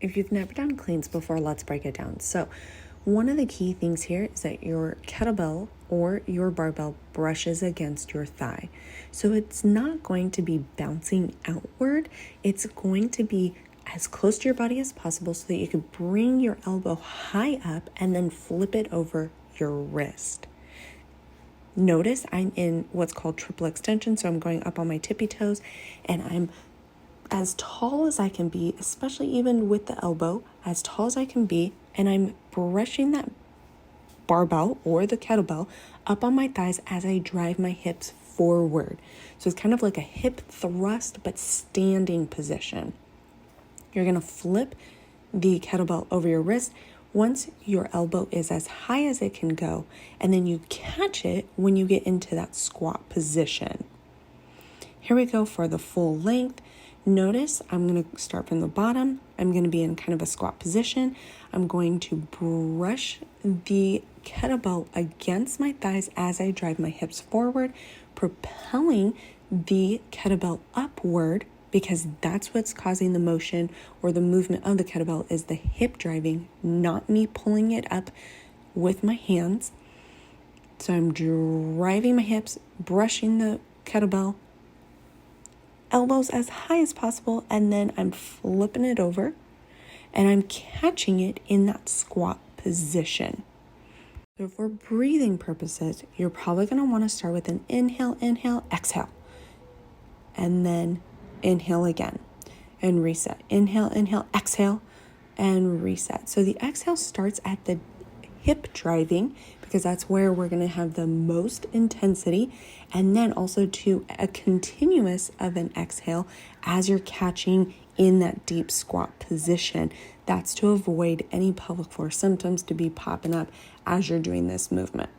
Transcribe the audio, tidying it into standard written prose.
If you've never done cleans before, let's break it down. So one of the key things here is that your kettlebell or your barbell brushes against your thigh. So it's not going to be bouncing outward. It's going to be as close to your body as possible so that you can bring your elbow high up and then flip it over your wrist. Notice I'm in what's called triple extension. So I'm going up on my tippy toes and I'm as tall as I can be, especially even with the elbow, as tall as I can be, and I'm brushing that barbell or the kettlebell up on my thighs as I drive my hips forward. So it's kind of like a hip thrust, but standing position. You're going to flip the kettlebell over your wrist once your elbow is as high as it can go, and then you catch it when you get into that squat position. Here we go for the full length. Notice I'm going to start from the bottom. I'm going to be in kind of a squat position. I'm going to brush the kettlebell against my thighs as I drive my hips forward, propelling the kettlebell upward because that's what's causing the motion or the movement of the kettlebell is the hip driving, not me pulling it up with my hands. So I'm driving my hips, brushing the kettlebell, elbows as high as possible, and then I'm flipping it over and I'm catching it in that squat position. So for breathing purposes, you're probably going to want to start with an inhale, exhale, and then inhale again and reset. Inhale, exhale, and reset. So the exhale starts at the hip driving because that's where we're going to have the most intensity, and then also to a continuous of an exhale as you're catching in that deep squat position. That's to avoid any pelvic floor symptoms to be popping up as you're doing this movement.